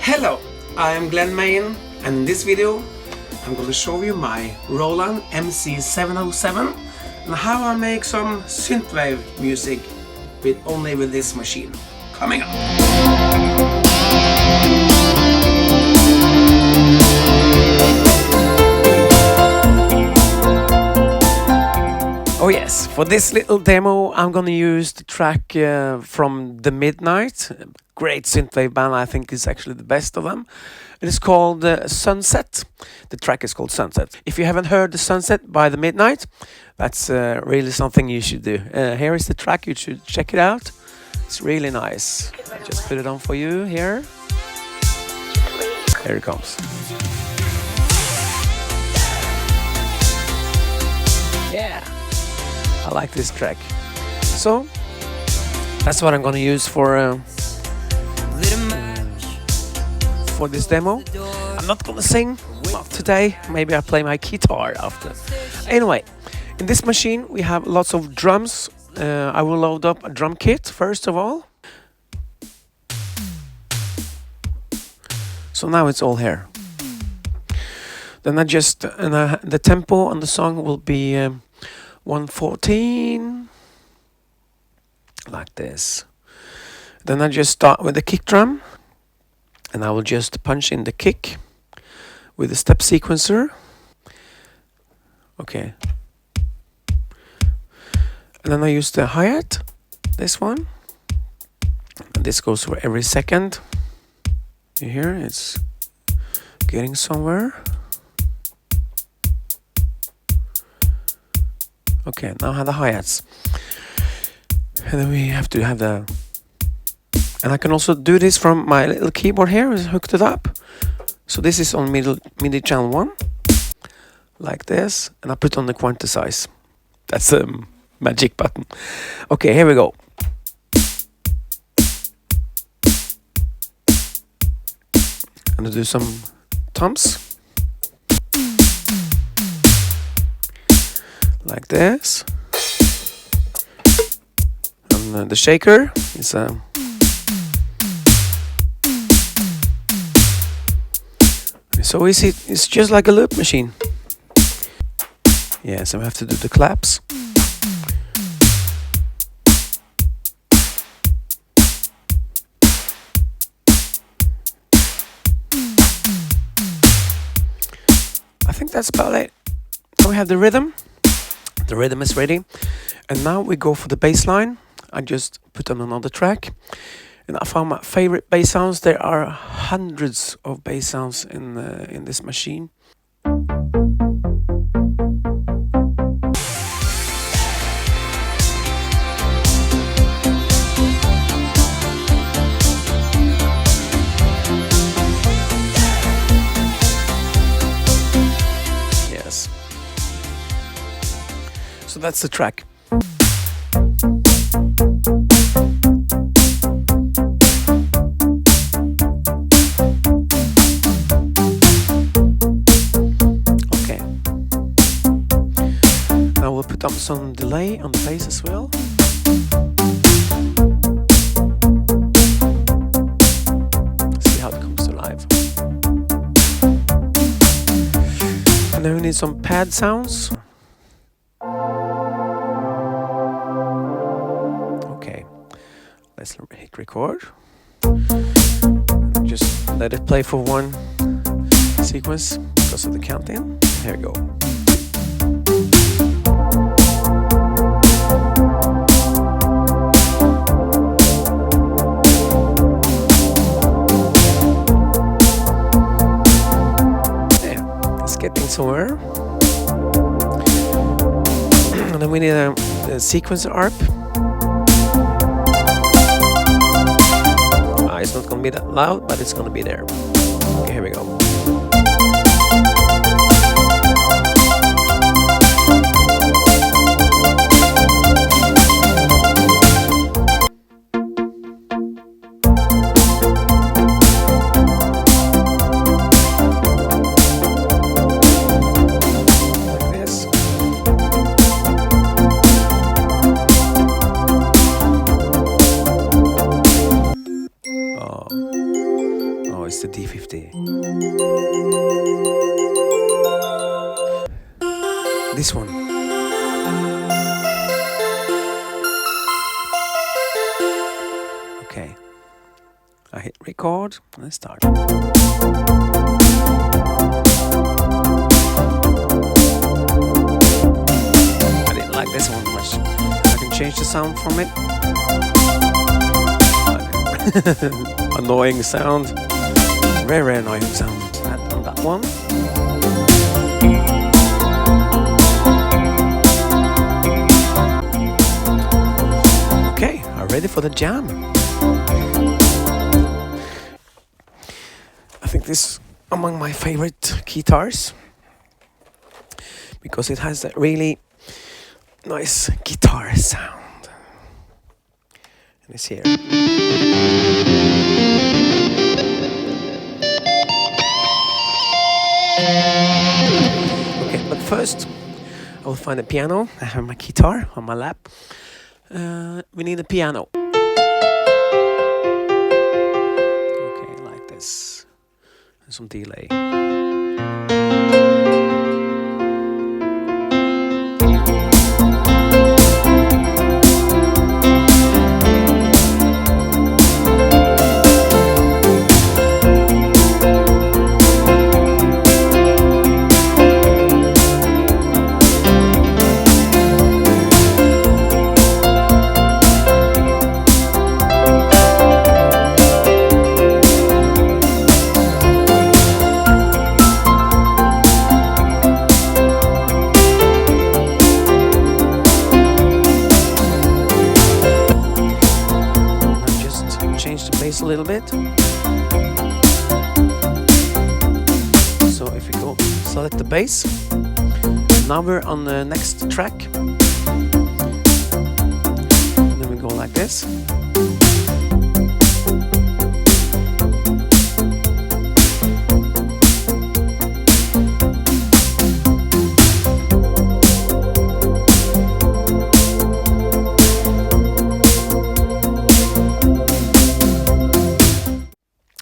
Hello, I am Glenn Main, and in this video I'm going to show you my Roland MC-707 and how I make some synthwave music only with this machine. Coming up! Oh yes, for this little demo I'm gonna use the track from The Midnight. Great synthwave band, I think is actually the best of them. It is called Sunset. The track is called Sunset. If you haven't heard the Sunset by The Midnight, that's really something you should do. Here is the track, you should check it out. It's really nice. I just put it on for you here. Here it comes. Yeah. I like this track. So that's what I'm gonna use for this demo. I'm not gonna sing, not today. Maybe I play my guitar after. Anyway, in this machine we have lots of drums. I will load up a drum kit first of all. So now it's all here. Then I just the tempo on the song will be 114, like this. Then I just start with the kick drum, and I will just punch in the kick with the step sequencer. Okay. And then I use the hi-hat, this one. And this goes for every second. You hear it's getting somewhere. Okay, now I have the hi-hats. And then we have to have the... And I can also do this from my little keyboard here, is hooked it up. So this is on MIDI channel 1. Like this. And I put on the quantize. That's a magic button. Okay, here we go. I'm gonna do some toms. Like this. And the shaker is so easy, it's just like a loop machine. Yeah, so we have to do the claps. I think that's about it. So we have the rhythm. The rhythm is ready, and now we go for the bass line. I just put on another track, and I found my favorite bass sounds. There are hundreds of bass sounds in this machine. Yes. So that's the track. Okay. Now we'll put up some delay on the bass as well. See how it comes to life. And then we need some pad sounds. Let's hit record. Just let it play for one sequence because of the countdown. Here we go. Yeah, it's getting somewhere. And then we need a sequencer ARP. It's not gonna be that loud, but it's gonna be there. Okay, here we go. Like this. it's the D50. This one. Okay. I hit record and start. I didn't like this one much. I can change the sound from it. Annoying sound. Very, very annoying sound on that one. Okay, I'm ready for the jam. I think this is among my favorite guitars because it has that really nice guitar sound. And it's here. Okay, but first I will find a piano. I have my guitar on my lap. We need a piano. Okay, like this. And some delay. A little bit. So if we go select the bass, now we're on the next track, and then we go like this.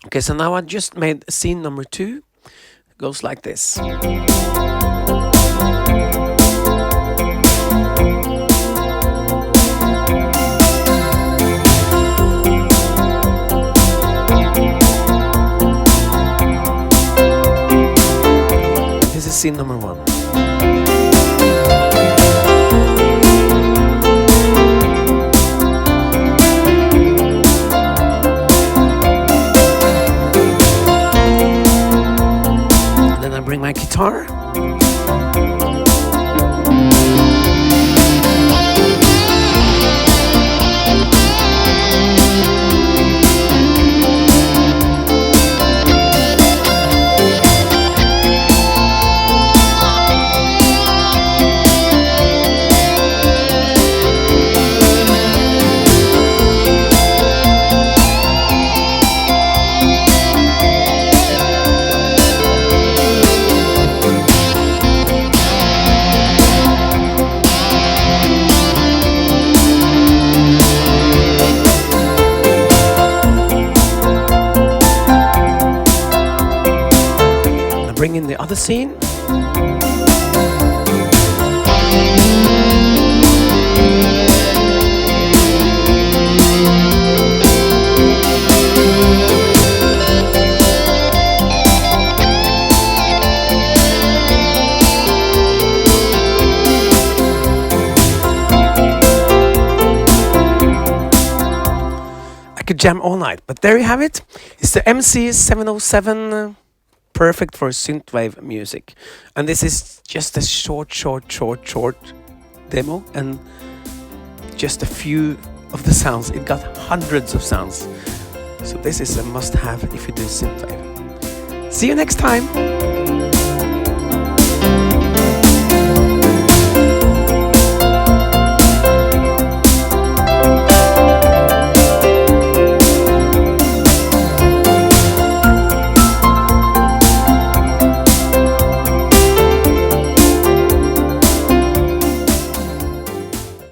Okay, so now I just made scene number 2. It goes like this. This is scene number 1. Bring my guitar. Bring in the other scene. I could jam all night, but there you have it. It's the MC-707. Perfect for synthwave music, and this is just a short demo and just a few of the sounds. It got hundreds of sounds, so this is a must-have if you do synthwave. See you next time.